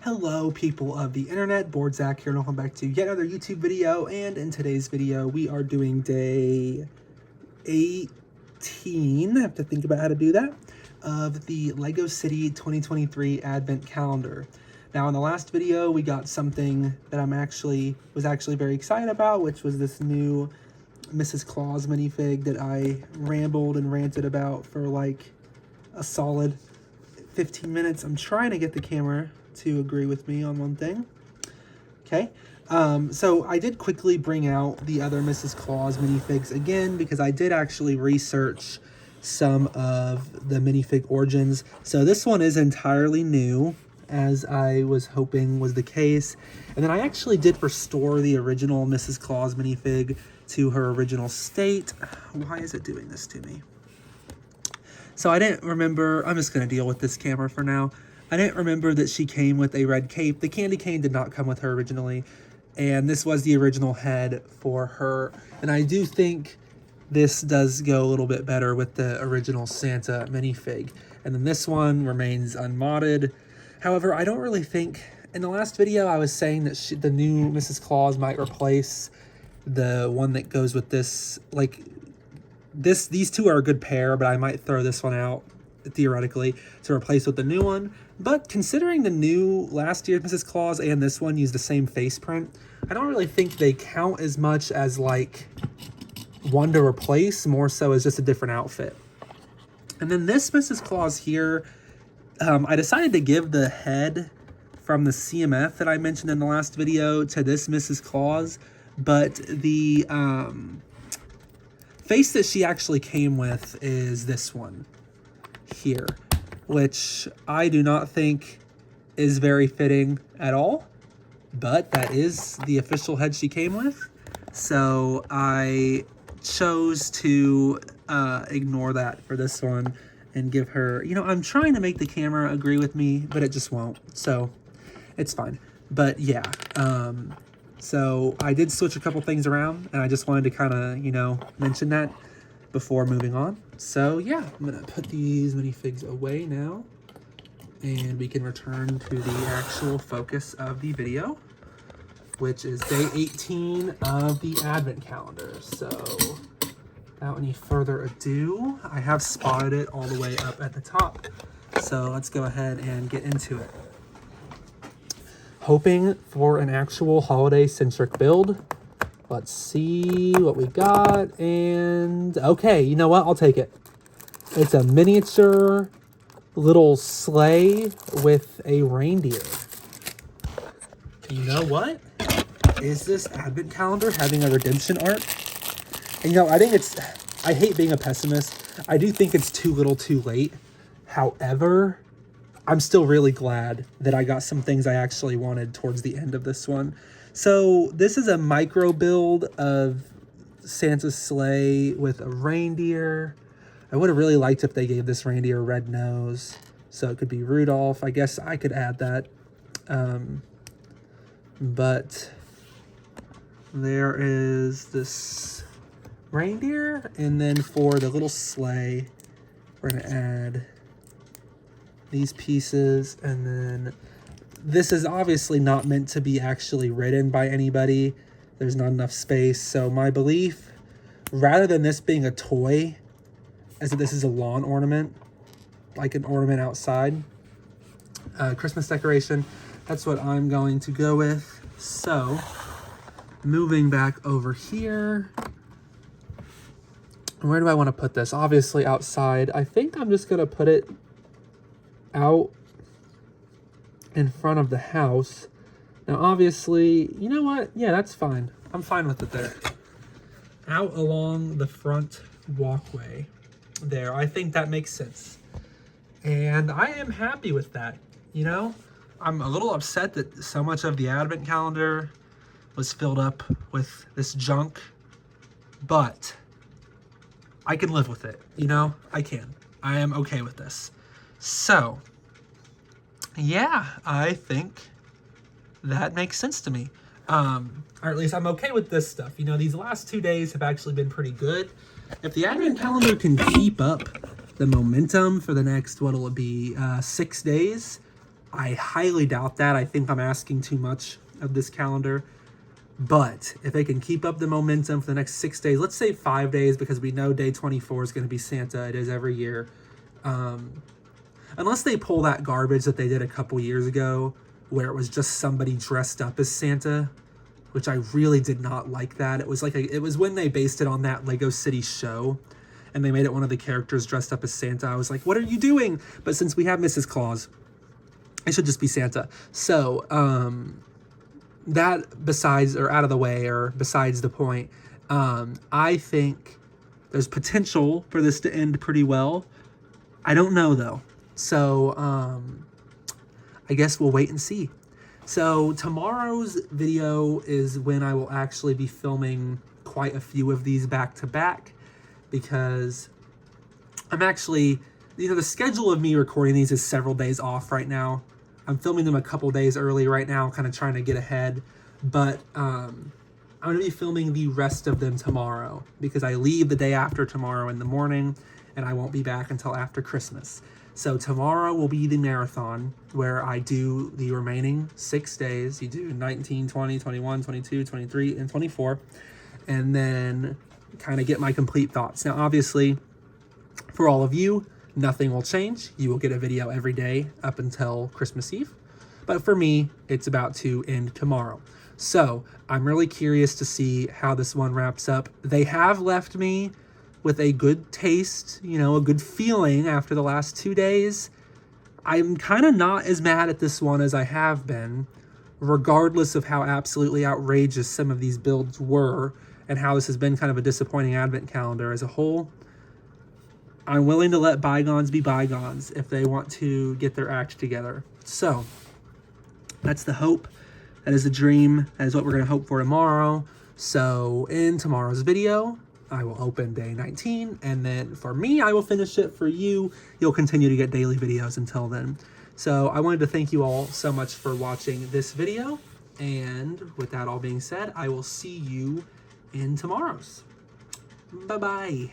Hello people of the internet, Bored Zach here and welcome back to yet another YouTube video, and in today's video we are doing day 18, I have to think about how to do that, of the LEGO City 2023 Advent Calendar. Now in the last video we got something that was actually very excited about, which was this new Mrs. Claus minifig that I rambled and ranted about for like a solid 15 minutes. I'm trying to get the camera to agree with me on one thing. Okay, so I did quickly bring out the other Mrs. Claus minifigs again because I did actually research some of the minifig origins. So this one is entirely new, as I was hoping was the case. And then I actually did restore the original Mrs. Claus minifig to her original state. Why is it doing this to me? So I didn't remember, I'm just going to deal with this camera for now. I didn't remember that she came with a red cape. The candy cane did not come with her originally, and this was the original head for her. And I do think this does go a little bit better with the original Santa minifig. And then this one remains unmodded. However, I don't really think, in the last video I was saying that the new Mrs. Claus might replace the one that goes with this, like, these two are a good pair, but I might throw this one out theoretically to replace with the new one. But considering the new last year's Mrs. Claus and this one use the same face print, I don't really think they count as much as like one to replace, more so as just a different outfit. And then this Mrs. Claus here, I decided to give the head from the CMF that I mentioned in the last video to this Mrs. Claus, but the face that she actually came with is this one here, which I do not think is very fitting at all, but that is the official head she came with. So I chose to ignore that for this one and give her, you know, I'm trying to make the camera agree with me, but it just won't, so it's fine. But yeah, so I did switch a couple things around, and I just wanted to kind of, you know, mention that before moving on. So yeah, I'm gonna put these minifigs away now, and we can return to the actual focus of the video, which is day 18 of the Advent calendar. So without any further ado, I have spotted it all the way up at the top. So let's go ahead and get into it. Hoping for an actual holiday-centric build. Let's see what we got, and okay, you know what? I'll take it. It's a miniature little sleigh with a reindeer. You know what? Is this Advent calendar having a redemption arc? And you know, I hate being a pessimist. I do think it's too little too late. However, I'm still really glad that I got some things I actually wanted towards the end of this one. So this is a micro build of Santa's sleigh with a reindeer. I would have really liked if they gave this reindeer a red nose, so it could be Rudolph. I guess I could add that. But there is this reindeer, and then for the little sleigh, we're gonna add these pieces, and then this is obviously not meant to be actually ridden by anybody. There's not enough space. So my belief, rather than this being a toy, is that this is a lawn ornament, like an ornament outside. Christmas decoration, that's what I'm going to go with. So moving back over here, where do I want to put this? Obviously outside. I think I'm just going to put it out in front of the house. Now obviously, you know what? Yeah, that's fine. I'm fine with it there. Out along the front walkway there. I think that makes sense. And I am happy with that. You know, I'm a little upset that so much of the Advent calendar was filled up with this junk, but I can live with it. You know, I can. I am okay with this. So yeah, I think that makes sense to me. Or at least I'm okay with this stuff. You know, these last 2 days have actually been pretty good. If the Advent calendar can keep up the momentum for the next, what'll it be, 6 days, I highly doubt that. I think I'm asking too much of this calendar. But if they can keep up the momentum for the next 6 days, let's say 5 days, because we know day 24 is going to be Santa. It is every year. Unless they pull that garbage that they did a couple years ago, where it was just somebody dressed up as Santa, which I really did not like that. It was like it was when they based it on that Lego City show, and they made it one of the characters dressed up as Santa. I was like, what are you doing? But since we have Mrs. Claus, it should just be Santa. So, that besides or out of the way or besides the point, I think there's potential for this to end pretty well. I don't know though. So, I guess we'll wait and see. So tomorrow's video is when I will actually be filming quite a few of these back to back, because I'm actually, the schedule of me recording these is several days off right now. I'm filming them a couple days early right now, kind of trying to get ahead, but I'm going to be filming the rest of them tomorrow because I leave the day after tomorrow in the morning and I won't be back until after Christmas. So tomorrow will be the marathon where I do the remaining 6 days. You do 19, 20, 21, 22, 23, and 24, and then kind of get my complete thoughts. Now, obviously, for all of you, nothing will change. You will get a video every day up until Christmas Eve. But for me, it's about to end tomorrow. So I'm really curious to see how this one wraps up. They have left me with a good taste, a good feeling after the last 2 days. I'm kind of not as mad at this one as I have been, regardless of how absolutely outrageous some of these builds were and how this has been kind of a disappointing advent calendar as a whole. I'm willing to let bygones be bygones if they want to get their act together. So that's the hope. That is the dream. That is what we're going to hope for tomorrow. So in tomorrow's video, I will open day 19, and then for me, I will finish it. For you, you'll continue to get daily videos until then. So I wanted to thank you all so much for watching this video, and with that all being said, I will see you in tomorrow's. Bye-bye.